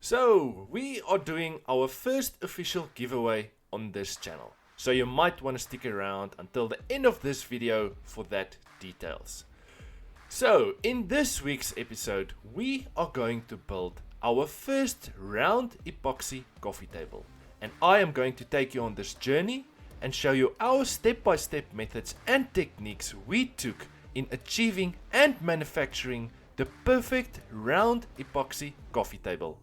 So we are doing our first official giveaway on this channel. So you might want to stick around until the end of this video for that details. So in this week's episode, we are going to build our first round epoxy coffee table. And I am going to take you on this journey and show you our step-by-step methods and techniques we took in achieving and manufacturing the perfect round epoxy coffee table.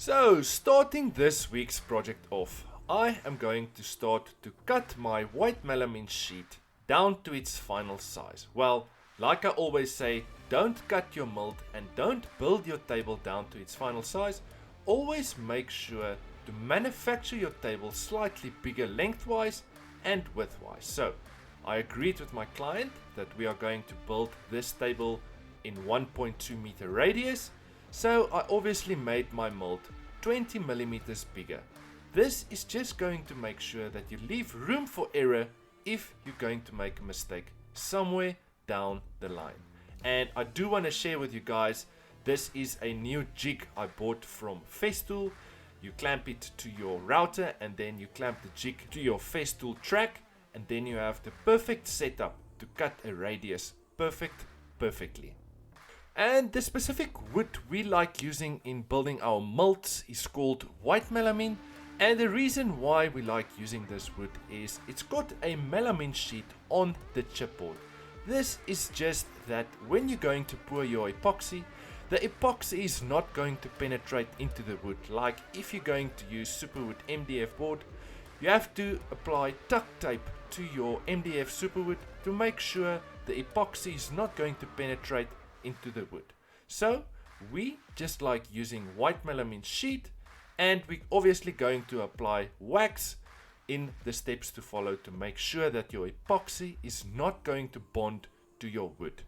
So, starting this week's project off, I am going to start to cut my white melamine sheet down to its final size. Well, like I always say, don't cut your mold and don't build your table down to its final size. Always make sure to manufacture your table slightly bigger lengthwise and widthwise. So, I agreed with my client that we are going to build this table in 1.2 meter radius. So I obviously made my mold 20 millimeters bigger. This is just going to make sure that you leave room for error if you're going to make a mistake somewhere down the line. And I do want to share with you guys, this is a new jig I bought from FESTOOL. You clamp it to your router and then you clamp the jig to your FESTOOL track, and then you have the perfect setup to cut a radius perfectly. And the specific wood we like using in building our molds is called white melamine. And the reason why we like using this wood is it's got a melamine sheet on the chipboard. This is just that when you're going to pour your epoxy, the epoxy is not going to penetrate into the wood. Like if you're going to use superwood MDF board, you have to apply duct tape to your MDF superwood to make sure the epoxy is not going to penetrate into the wood. So we just like using white melamine sheet, and we're obviously going to apply wax in the steps to follow to make sure that your epoxy is not going to bond to your wood.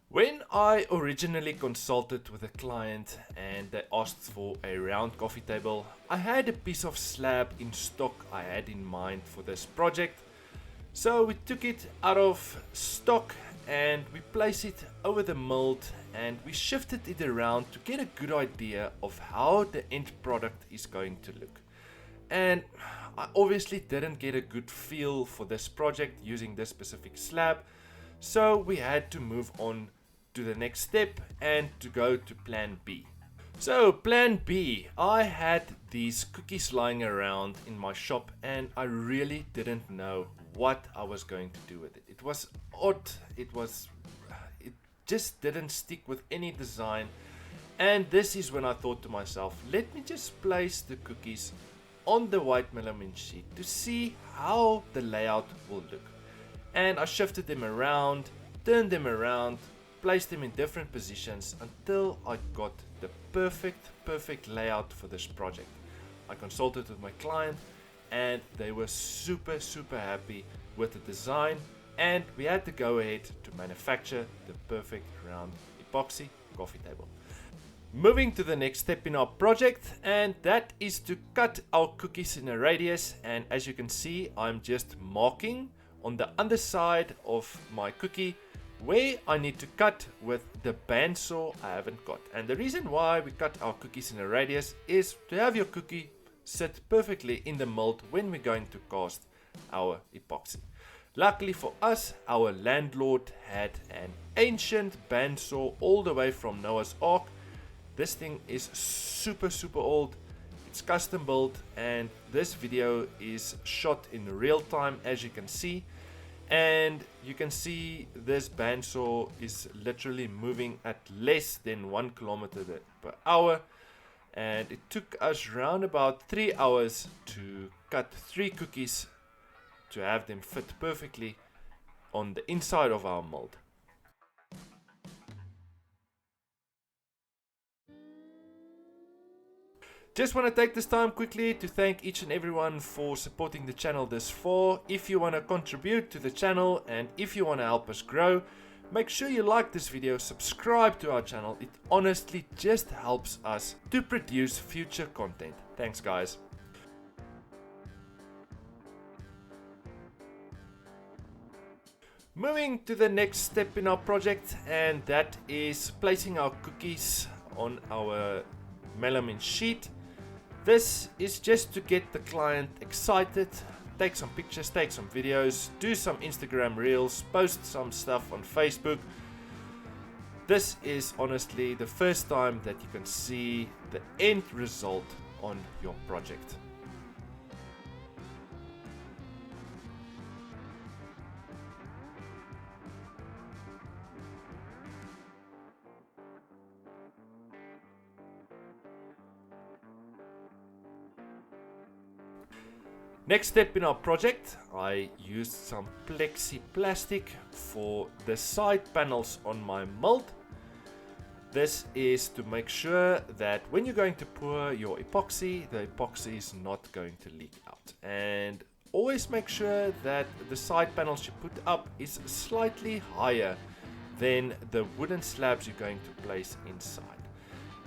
When I originally consulted with a client and they asked for a round coffee table, I had a piece of slab in stock I had in mind for this project. So we took it out of stock and we placed it over the mold and we shifted it around to get a good idea of how the end product is going to look. And I obviously didn't get a good feel for this project using this specific slab, so we had to move on to the next step and to go to plan B. So plan B, I had these cookies lying around in my shop and I really didn't know what I was going to do with it. It was odd, it just didn't stick with any design, and this is when I thought to myself, let me just place the cookies on the white melamine sheet to see how the layout will look. And I shifted them around, turned them around, placed them in different positions until I got the perfect layout for this project. I consulted with my client and they were super happy with the design, and we had to go ahead to manufacture the perfect round epoxy coffee table. Moving to the next step in our project, and that is to cut our cookies in a radius. And as you can see, I'm just marking on the underside of my cookie where I need to cut with the bandsaw I haven't got. And the reason why we cut our cookies in a radius is to have your cookie sit perfectly in the mold when we're going to cast our epoxy. Luckily for us, our landlord had an ancient bandsaw all the way from Noah's Ark. This thing is super old. It's custom built, and this video is shot in real time, as you can see. And you can see this bandsaw is literally moving at less than 1 kilometer per hour. And it took us around about 3 hours to cut 3 cookies to have them fit perfectly on the inside of our mold. Just want to take this time quickly to thank each and everyone for supporting the channel this far. If you want to contribute to the channel and if you want to help us grow, Make sure you like this video, subscribe to our channel. It honestly just helps us to produce future content. Thanks guys. Moving to the next step in our project, and that is placing our cookies on our melamine sheet. This is just to get the client excited, take some pictures, take some videos, do some Instagram reels, post some stuff on Facebook. This is honestly the first time that you can see the end result on your project. Next step in our project, I used some plexi plastic for the side panels on my mold. This is to make sure that when you're going to pour your epoxy, the epoxy is not going to leak out. And always make sure that the side panels you put up is slightly higher than the wooden slabs you're going to place inside.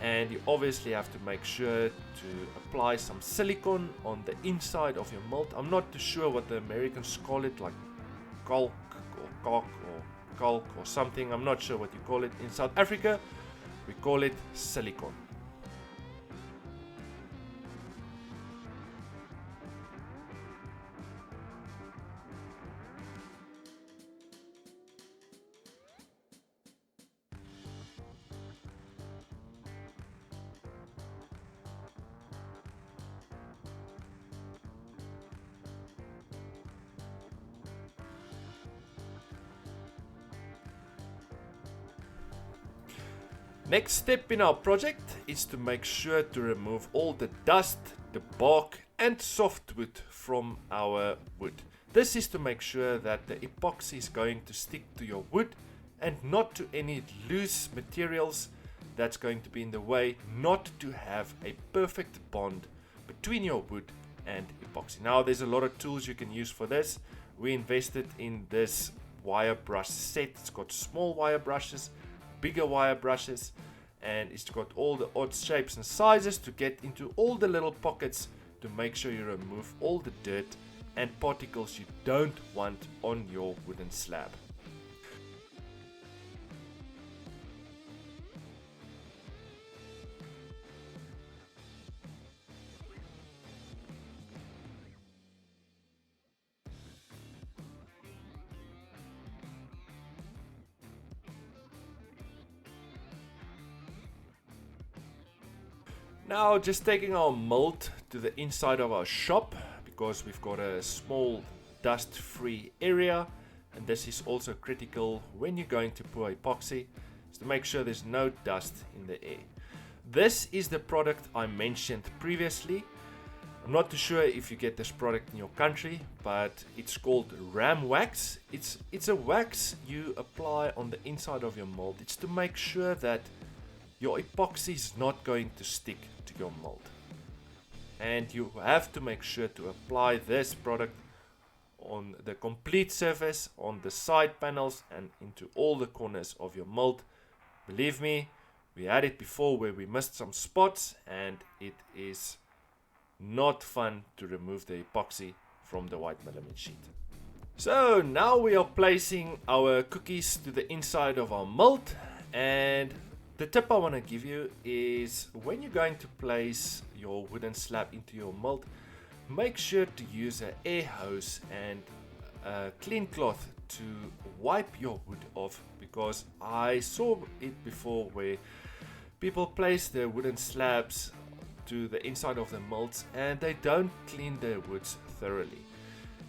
And you obviously have to make sure to apply some silicone on the inside of your mold. I'm not too sure what the Americans call it, like caulk or caulk or caulk or something. I'm not sure what you call it. In South Africa, we call it silicone. Next step in our project is to make sure to remove all the dust, the bark and softwood from our wood. This is to make sure that the epoxy is going to stick to your wood and not to any loose materials that's going to be in the way, not to have a perfect bond between your wood and epoxy. Now there's a lot of tools you can use for this. We invested in this wire brush set. It's got small wire brushes, bigger wire brushes, and it's got all the odd shapes and sizes to get into all the little pockets to make sure you remove all the dirt and particles you don't want on your wooden slab. Now just taking our mold to the inside of our shop, because we've got a small dust-free area, and this is also critical when you're going to pour epoxy, is to make sure there's no dust in the air. This is the product I mentioned previously. I'm not too sure if you get this product in your country, but it's called ram wax. It's a wax you apply on the inside of your mold. It's to make sure that your epoxy is not going to stick to your mold. And you have to make sure to apply this product on the complete surface, on the side panels and into all the corners of your mold. Believe me, we had it before where we missed some spots, and it is not fun to remove the epoxy from the white melamine sheet. So now we are placing our cookies to the inside of our mold, and the tip I want to give you is when you're going to place your wooden slab into your mold, make sure to use an air hose and a clean cloth to wipe your wood off, because I saw it before where people place their wooden slabs to the inside of the molds and they don't clean their woods thoroughly.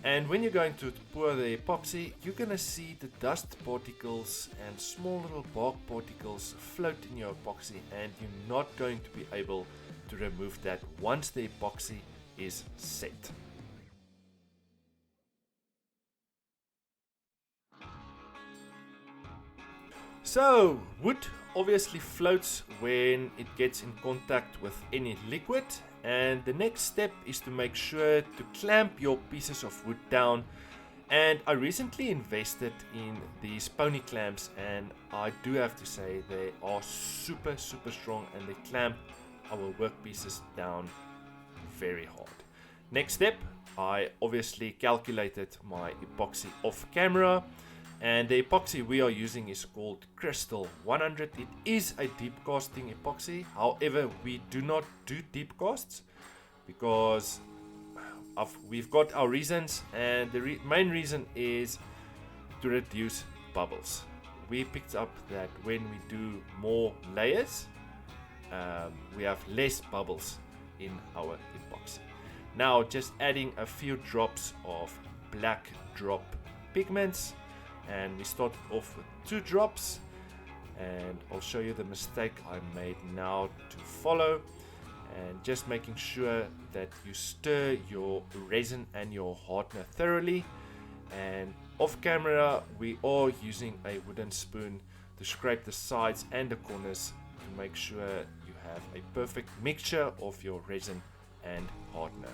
And when you're going to pour the epoxy, you're going to see the dust particles and small little bark particles float in your epoxy, and you're not going to be able to remove that once the epoxy is set. So, wood obviously floats when it gets in contact with any liquid, and the next step is to make sure to clamp your pieces of wood down And I recently invested in these pony clamps, and I do have to say they are super strong, and they clamp our workpieces down very hard. Next step, I obviously calculated my epoxy off camera, and the epoxy we are using is called Crystal 100. It is a deep casting epoxy, however we do not do deep casts because we've got our reasons, and the main reason is to reduce bubbles. We picked up that when we do more layers, we have less bubbles in our epoxy. Now just adding a few drops of black drop pigments, and we started off with 2 drops, and I'll show you the mistake I made now to follow. And just making sure that you stir your resin and your hardener thoroughly. And off camera we are using a wooden spoon to scrape the sides and the corners to make sure you have a perfect mixture of your resin and hardener.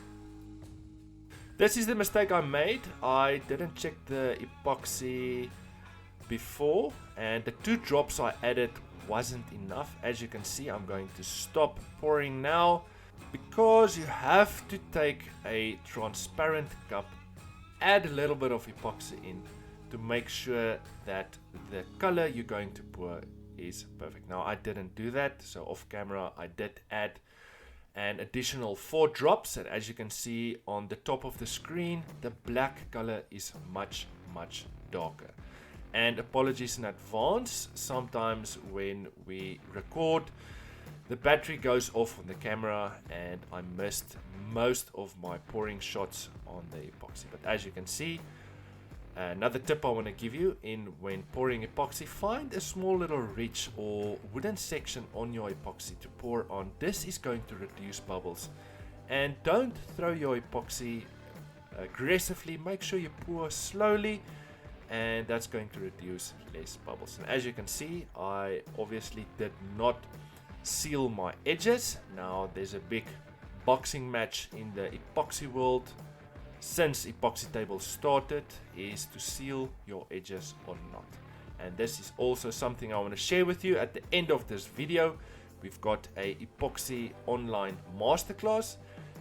This is the mistake I made. I didn't check the epoxy before, and the 2 drops I added wasn't enough. As you can see, I'm going to stop pouring now, because you have to take a transparent cup, add a little bit of epoxy in to make sure that the color you're going to pour is perfect. Now I didn't do that, so off camera I did add an additional 4 drops, and as you can see on the top of the screen, the black color is much darker. And apologies in advance, sometimes when we record the battery goes off on the camera and I missed most of my pouring shots on the epoxy. But as you can see, another tip I want to give you in when pouring epoxy, find a small little ridge or wooden section on your epoxy to pour on. This is going to reduce bubbles. And don't throw your epoxy aggressively, make sure you pour slowly, and that's going to reduce less bubbles. And as you can see, I obviously did not seal my edges. Now there's a big boxing match in the epoxy world since epoxy tables started, is to seal your edges or not. And this is also something I want to share with you at the end of this video. We've got a epoxy online masterclass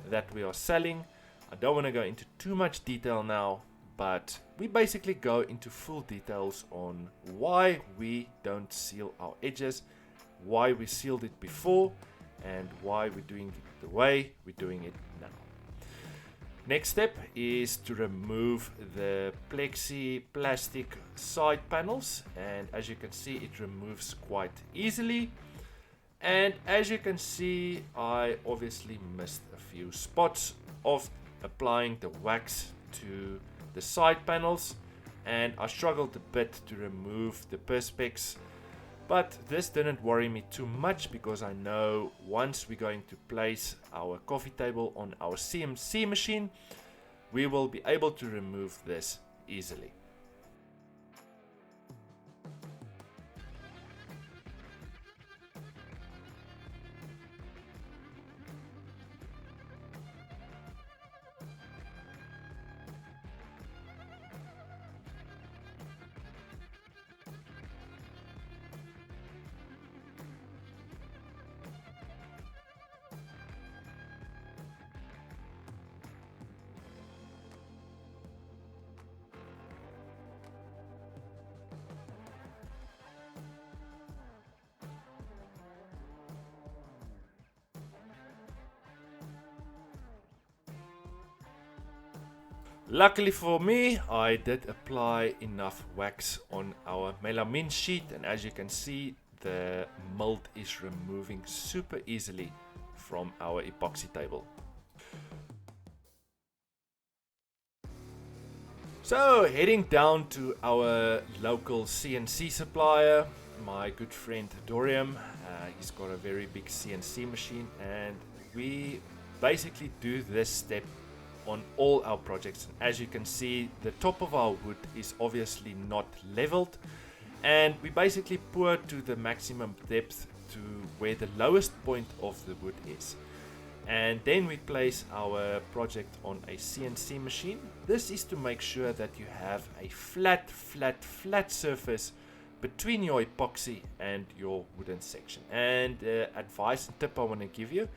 that we are selling. I don't want to go into too much detail now, but we basically go into full details on why we don't seal our edges, why we sealed it before, and why we're doing it the way we're doing it now. Next step is to remove the plexi plastic side panels, and as you can see, it removes quite easily. And as you can see, I obviously missed a few spots of applying the wax to the side panels, and I struggled a bit to remove the Perspex, but this didn't worry me too much because I know once we're going to place our coffee table on our CNC machine, we will be able to remove this easily. Luckily for me, I did apply enough wax on our melamine sheet, and as you can see, the mold is removing super easily from our epoxy table. So heading down to our local CNC supplier, my good friend Dorian. He's got a very big CNC machine, and we basically do this step on all our projects. As you can see, the top of our wood is obviously not leveled, and we basically pour to the maximum depth to where the lowest point of the wood is. And then we place our project on a CNC machine. This is to make sure that you have a flat surface between your epoxy and your wooden section. And advice and tip I want to give you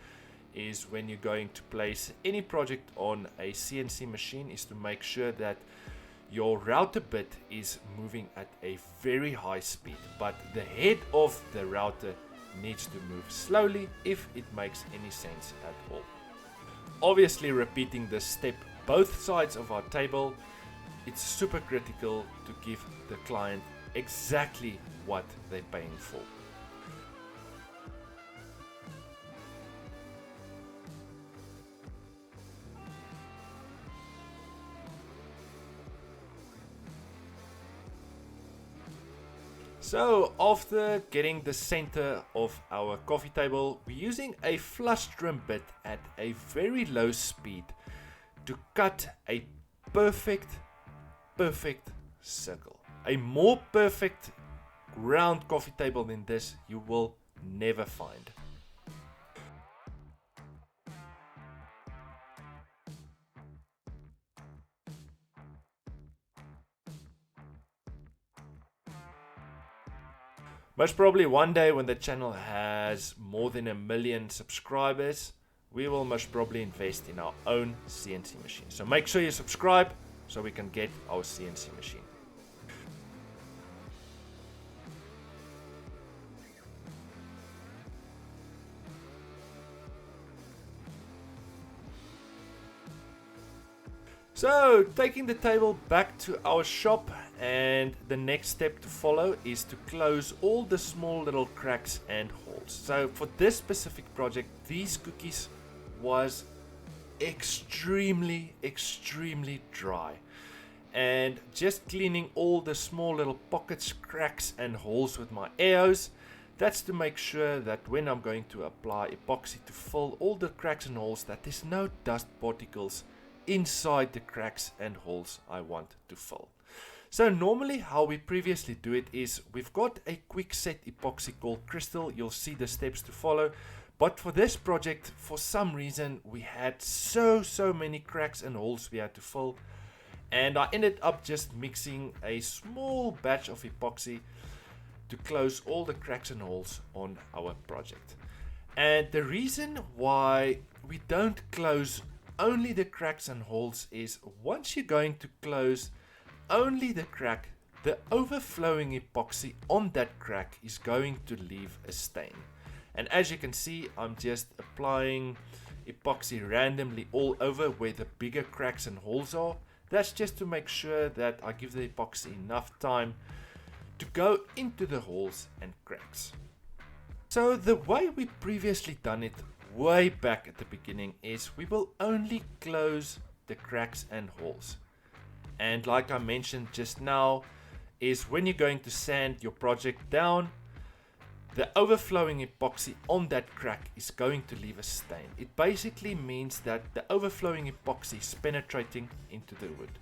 is when you're going to place any project on a CNC machine is to make sure that your router bit is moving at a very high speed, but the head of the router needs to move slowly if it makes any sense at all. Obviously, repeating this step both sides of our table, it's super critical to give the client exactly what they're paying for. So after getting the center of our coffee table, we're using a flush trim bit at a very low speed to cut a perfect circle. A more perfect round coffee table than this you will never find. Most probably one day when the channel has more than 1 million subscribers, we will most probably invest in our own CNC machine. So make sure you subscribe so we can get our CNC machine. So taking the table back to our shop, and the next step to follow is to close all the small little cracks and holes. So for this specific project, these cookies was extremely dry, and just cleaning all the small little pockets, cracks and holes with my air hose. That's to make sure that when I'm going to apply epoxy to fill all the cracks and holes, that there's no dust particles inside the cracks and holes I want to fill. So normally how we previously do it is we've got a quick set epoxy called Crystal. You'll see the steps to follow. But for this project, for some reason, we had so many cracks and holes we had to fill. And I ended up just mixing a small batch of epoxy to close all the cracks and holes on our project. And the reason why we don't close only the cracks and holes is once you're going to close only the crack, the overflowing epoxy on that crack is going to leave a stain. And as you can see, I'm just applying epoxy randomly all over where the bigger cracks and holes are. That's just to make sure that I give the epoxy enough time to go into the holes and cracks. So the way we previously done it way back at the beginning is we will only close the cracks and holes. And like I mentioned just now, is when you're going to sand your project down, the overflowing epoxy on that crack is going to leave a stain. It basically means that the overflowing epoxy is penetrating into the wood.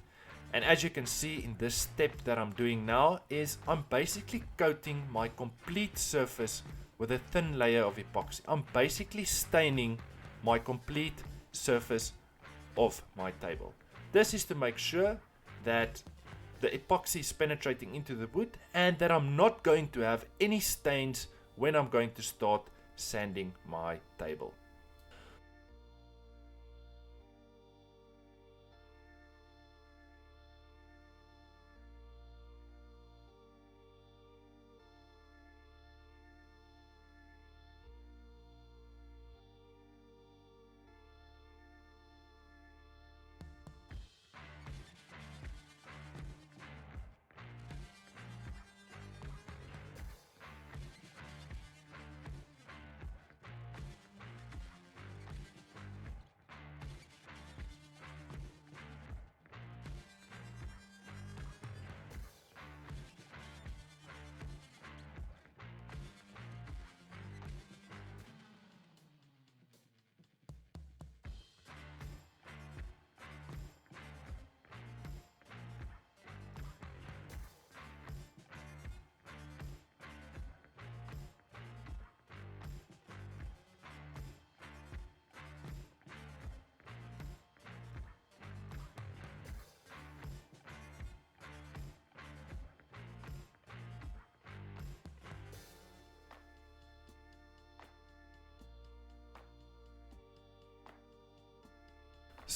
And as you can see in this step that I'm doing now, is I'm basically coating my complete surface with a thin layer of epoxy. I'm basically staining my complete surface of my table. This is to make sure that the epoxy is penetrating into the wood and that I'm not going to have any stains when I'm going to start sanding my table.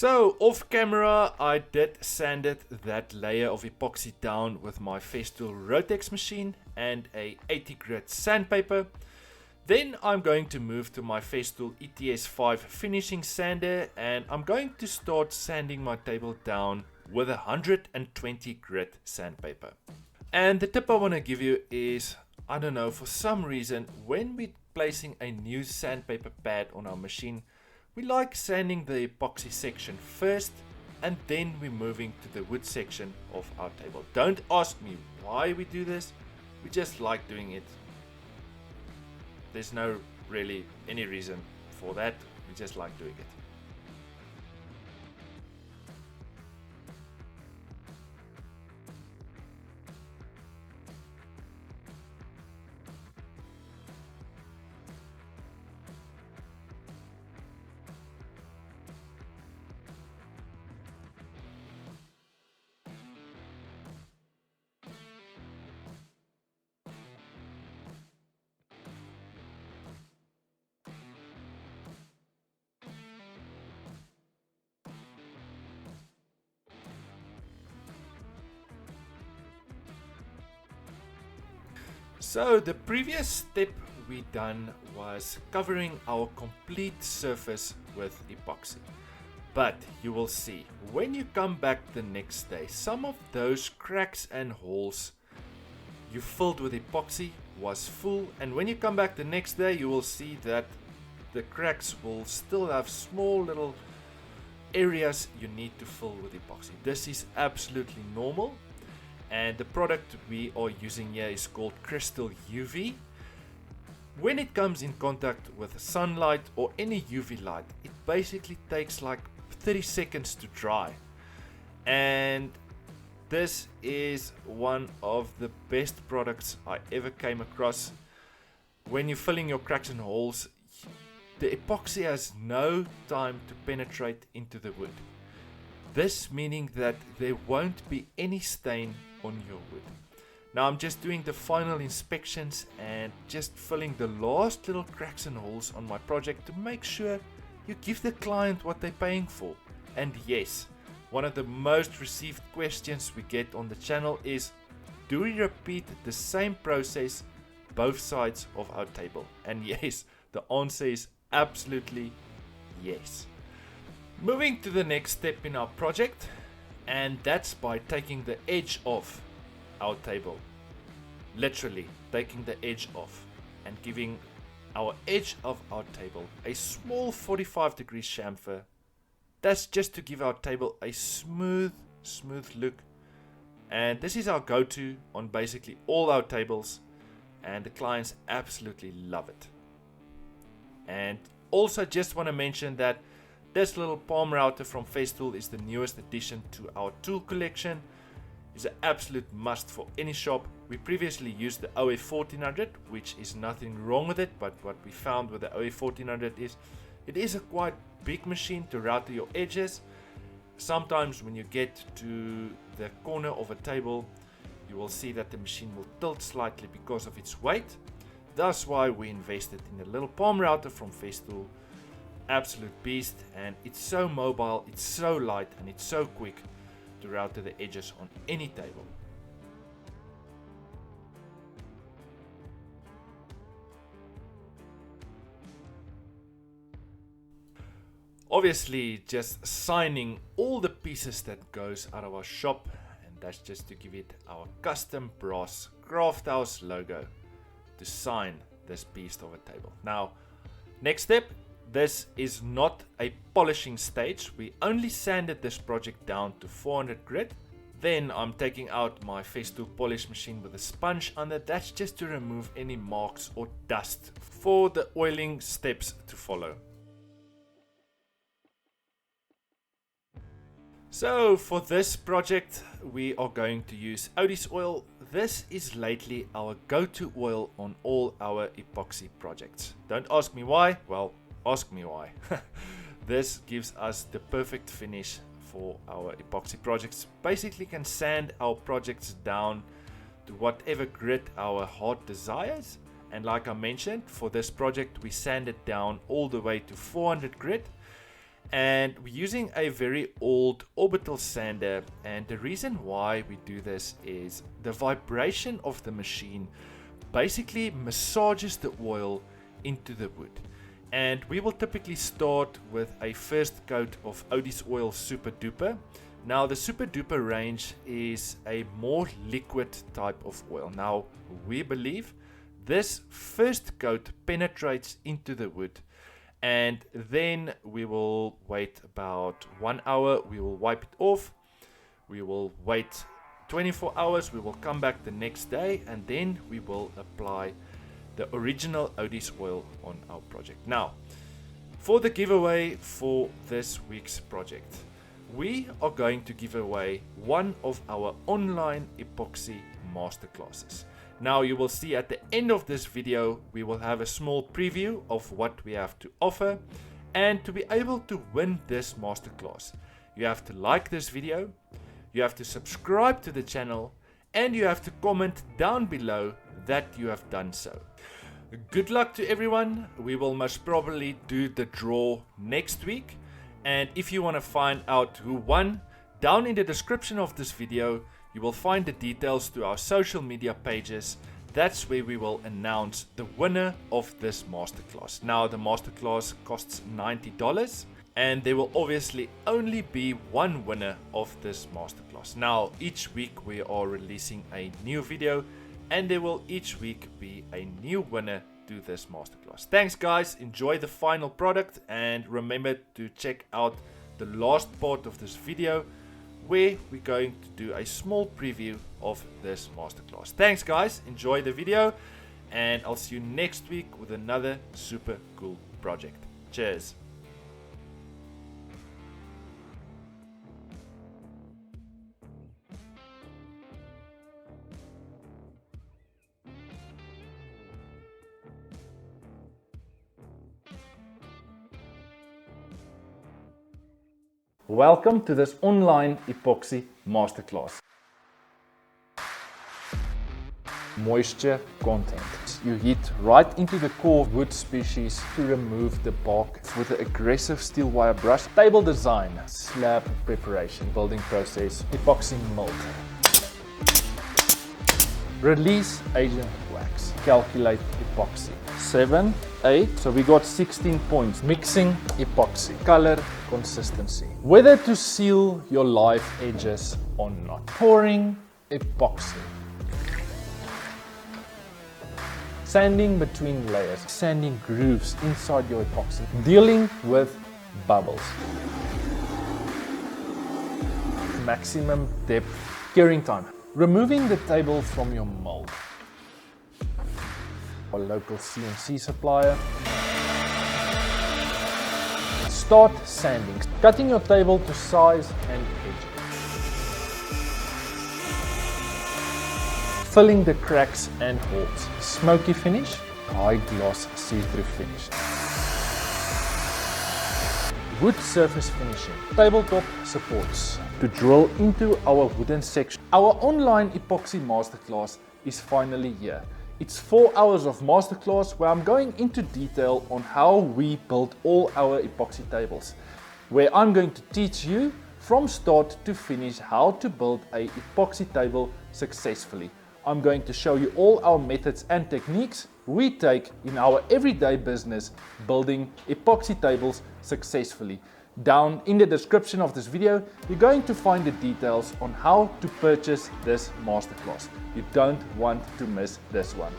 So off camera I did sanded that layer of epoxy down with my FESTOOL ROTEX machine and a 80 grit sandpaper. Then I'm going to move to my FESTOOL ETS5 finishing sander and I'm going to start sanding my table down with a 120 grit sandpaper. And the tip I want to give you is, I don't know, for some reason when we're placing a new sandpaper pad on our machine, we like sanding the epoxy section first and then we're moving to the wood section of our table. Don't ask me why we do this, we just like doing it. There's no really any reason for that, we just like doing it. So the previous step we done was covering our complete surface with epoxy. But you will see, when you come back the next day, some of those cracks and holes you filled with epoxy was full, and when you come back the next day you will see that the cracks will still have small little areas you need to fill with epoxy. This is absolutely normal. And the product we are using here is called Crystal UV. When it comes in contact with sunlight or any UV light, it basically takes like 30 seconds to dry. And this is one of the best products I ever came across. When you're filling your cracks and holes, the epoxy has no time to penetrate into the wood. This meaning that there won't be any stain on your wood. Now I'm just doing the final inspections and just filling the last little cracks and holes on my project to make sure you give the client what they're paying for. And yes, one of the most received questions we get on the channel is, do we repeat the same process both sides of our table? And yes, the answer is absolutely yes. Moving to the next step in our project, and that's by taking the edge off our table. Literally taking the edge off and giving our edge of our table a small 45-degree chamfer. That's just to give our table a smooth look. And this is our go-to on basically all our tables, and the clients absolutely love it. And also just want to mention that this little palm router from FESTOOL is the newest addition to our tool collection. It's an absolute must for any shop. We previously used the OF1400, which is nothing wrong with it, but what we found with the OF1400 is it is a quite big machine to router your edges. Sometimes when you get to the corner of a table, you will see that the machine will tilt slightly because of its weight. That's why we invested in a little palm router from FESTOOL. Absolute beast, and it's so mobile, it's so light, and it's so quick to router the edges on any table. Obviously just signing all the pieces that goes out of our shop, and that's just to give it our custom brass craft house logo to sign this beast of a table. Now next step, this is not a polishing stage. We only sanded this project down to 400 grit. Then I'm taking out my FESTOOL polish machine with a sponge under. That's just to remove any marks or dust for the oiling steps to follow. So for this project we are going to use Odie's oil. This is lately our go-to oil on all our epoxy projects. Don't ask me why, well, ask me why. This gives us the perfect finish for our epoxy projects. Basically can sand our projects down to whatever grit our heart desires, and like I mentioned, for this project we sanded down all the way to 400 grit. and we're using a very old orbital sander, and the reason why we do this is the vibration of the machine basically massages the oil into the wood. And we will typically start with a first coat of Odie's Oil Super Duper. Now the Super Duper range is a more liquid type of oil. Now we believe this first coat penetrates into the wood, and then we will wait about 1 hour, we will wipe it off, we will wait 24 hours, we will come back the next day, and then we will apply the original Odie's oil on our project. Now, for the giveaway for this week's project, we are going to give away one of our online epoxy masterclasses. Now you will see at the end of this video, we will have a small preview of what we have to offer, and to be able to win this masterclass, you have to like this video, you have to subscribe to the channel, and you have to comment down below that you have done so. Good luck to everyone. We will most probably do the draw next week, and if you want to find out who won, down in the description of this video you will find the details to our social media pages. That's where we will announce the winner of this masterclass. Now the masterclass costs $90, and there will obviously only be one winner of this masterclass. Now each week we are releasing a new video, and there will each week be a new winner to this masterclass. Thanks guys, enjoy the final product, and remember to check out the last part of this video where we're going to do a small preview of this masterclass. Thanks guys, enjoy the video, and I'll see you next week with another super cool project. Cheers. Welcome to this online epoxy masterclass. Moisture content. You heat right into the core wood species to remove the bark with an aggressive steel wire brush. Table design, slab preparation, building process, epoxy mold. Release agent wax, calculate epoxy. 7, 8, so we got 16 points. Mixing epoxy, color, consistency. Whether to seal your live edges or not. Pouring epoxy. Sanding between layers, sanding grooves inside your epoxy. Dealing with bubbles. Maximum depth, curing time. Removing the table from your mold. A local CNC supplier. Start sanding, cutting your table to size and edge. Filling the cracks and holes. Smoky finish, high gloss see-through finish. Wood surface finishing, tabletop supports. To drill into our wooden section. Our online epoxy masterclass is finally here. It's 4 hours of masterclass where I'm going into detail on how we build all our epoxy tables, where I'm going to teach you from start to finish how to build a epoxy table successfully. I'm going to show you all our methods and techniques we take in our everyday business building epoxy tables successfully. Down in the description of this video, you're going to find the details on how to purchase this masterclass. You don't want to miss this one.